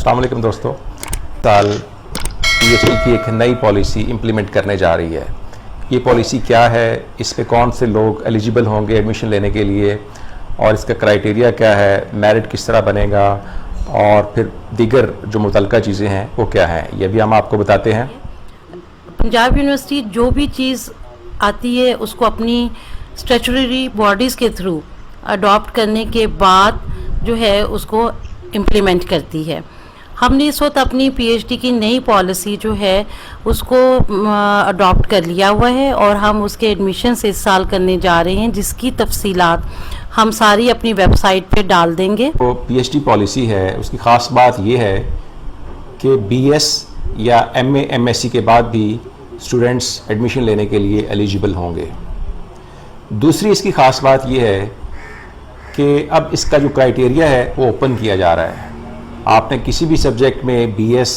अस्सलाम वालेकुम दोस्तों। साल PhD की एक नई पॉलिसी इम्प्लीमेंट करने जा रही है। ये पॉलिसी क्या है, इस पे कौन से लोग एलिजिबल होंगे एडमिशन लेने के लिए और इसका क्राइटेरिया क्या है, मेरिट किस तरह बनेगा और फिर दीगर जो मुतल्लिका चीज़ें हैं वो क्या हैं, ये भी हम आपको बताते हैं। पंजाब यूनिवर्सिटी जो भी चीज़ आती है उसको अपनी स्टैट्यूटरी बॉडीज़ के थ्रू अडॉप्ट करने के बाद जो है उसको इम्प्लीमेंट करती है। हमने इस वक्त अपनी PhD की नई पॉलिसी जो है उसको अडॉप्ट कर लिया हुआ है और हम उसके एडमिशन से इस साल करने जा रहे हैं, जिसकी तफसीलात हम सारी अपनी वेबसाइट पे डाल देंगे। तो PhD पॉलिसी है, उसकी ख़ास बात ये है कि BS या MA MSc के बाद भी स्टूडेंट्स एडमिशन लेने के लिए एलिजिबल होंगे। दूसरी इसकी ख़ास बात ये है कि अब इसका जो क्राइटेरिया है वो ओपन किया जा रहा है। आपने किसी भी सब्जेक्ट में BS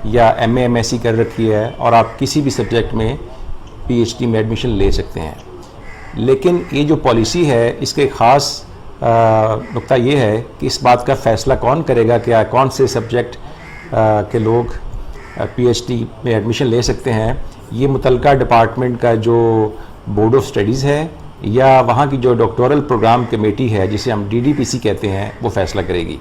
या MA MSc कर रखी है और आप किसी भी सब्जेक्ट में PhD में एडमिशन ले सकते हैं। लेकिन ये जो पॉलिसी है इसके ख़ास नुक्ता ये है कि इस बात का फ़ैसला कौन करेगा कि कौन से सब्जेक्ट के लोग PhD में एडमिशन ले सकते हैं। ये मुतल्लिका डिपार्टमेंट का जो बोर्ड ऑफ स्टडीज़ है या वहाँ की जो डॉक्टोरल प्रोग्राम कमेटी है जिसे हम DDPC कहते हैं वो फ़ैसला करेगी।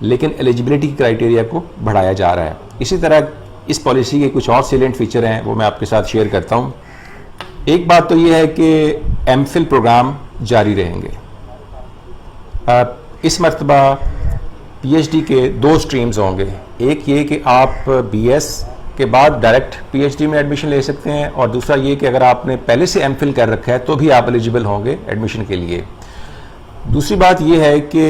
लेकिन एलिजिबिलिटी क्राइटेरिया को बढ़ाया जा रहा है। इसी तरह इस पॉलिसी के कुछ और सैलिएंट फीचर हैं वो मैं आपके साथ शेयर करता हूँ। एक बात तो ये है कि MPhil प्रोग्राम जारी रहेंगे। इस मरतबा PhD के दो स्ट्रीम्स होंगे। एक ये कि आप BS के बाद डायरेक्ट PhD में एडमिशन ले सकते हैं और दूसरा ये कि अगर आपने पहले से MPhil कर रखा है तो भी आप एलिजिबल होंगे एडमिशन के लिए। दूसरी बात ये है कि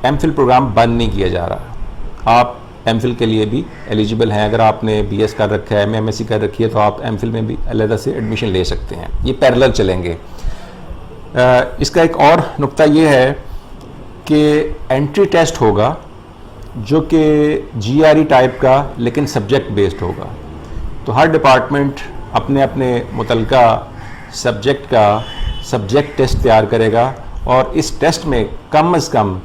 MPhil प्रोग्राम बंद नहीं किया जा रहा। आप MPhil के लिए भी एलिजिबल हैं। अगर आपने BS कर रखा है, MA MSc कर रखी है तो आप MPhil में भी अलग से एडमिशन ले सकते हैं। ये पैरेलल चलेंगे। इसका एक और नुक्ता ये है कि एंट्री टेस्ट होगा जो कि GRE टाइप का लेकिन सब्जेक्ट बेस्ड होगा। तो हर डिपार्टमेंट अपने अपने मुतल्लिका सब्जेक्ट का सब्जेक्ट टेस्ट तैयार करेगा और इस टेस्ट में कम से कम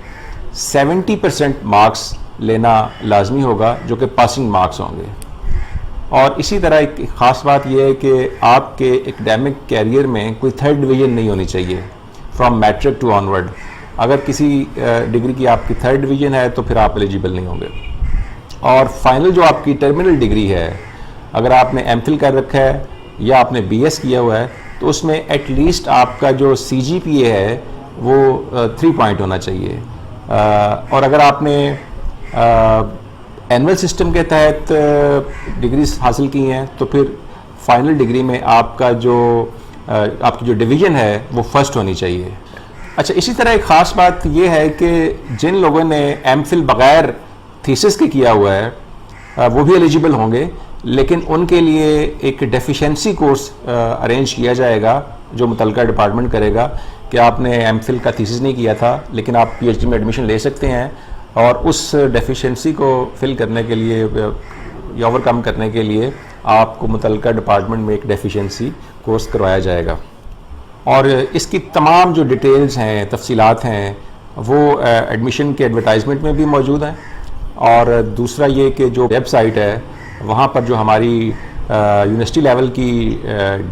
70% मार्क्स लेना लाजमी होगा जो कि पासिंग मार्क्स होंगे। और इसी तरह एक ख़ास बात यह है कि आपके एकेडमिक कैरियर में कोई थर्ड डिवीज़न नहीं होनी चाहिए फ्रॉम मैट्रिक टू ऑनवर्ड। अगर किसी डिग्री की आपकी थर्ड डिवीज़न है तो फिर आप एलिजिबल नहीं होंगे। और फाइनल जो आपकी टर्मिनल डिग्री है, अगर आपने MPhil कर रखा है या आपने BS किया हुआ है तो उसमें एटलीस्ट आपका जो CGPA है वो 3 पॉइंट होना चाहिए। और अगर आपने एनुअल सिस्टम के तहत डिग्रीज हासिल की हैं तो फिर फाइनल डिग्री में आपका जो आपकी जो डिवीज़न है वो फर्स्ट होनी चाहिए। अच्छा, इसी तरह एक ख़ास बात यह है कि जिन लोगों ने MPhil बग़ैर थीसिस के किया हुआ है वो भी एलिजिबल होंगे, लेकिन उनके लिए एक डेफिशिएंसी कोर्स अरेंज किया जाएगा जो मुतल्लिका डिपार्टमेंट करेगा कि आपने MPhil का थीसिस नहीं किया था लेकिन आप PhD में एडमिशन ले सकते हैं और उस डेफिशिएंसी को फिल करने के लिए या ओवरकम करने के लिए आपको मुतल्लिका डिपार्टमेंट में एक डेफिशिएंसी कोर्स करवाया जाएगा। और इसकी तमाम जो डिटेल्स हैं, तफसीलात हैं, वो एडमिशन के एडवर्टाइजमेंट में भी मौजूद हैं। और दूसरा ये कि जो वेबसाइट है वहाँ पर जो हमारी यूनिवर्सिटी लेवल की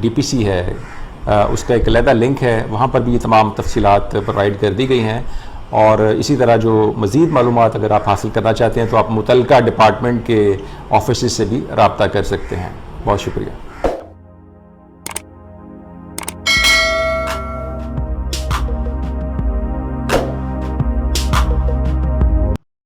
DPC है उसका एक अलहदा लिंक है, वहाँ पर भी ये तमाम तफसीलात प्रोवाइड कर दी गई हैं। और इसी तरह जो मज़ीद मालूमात अगर आप हासिल करना चाहते हैं तो आप मुतल्लिका डिपार्टमेंट के ऑफिस से भी रब्ता कर सकते हैं। बहुत शुक्रिया।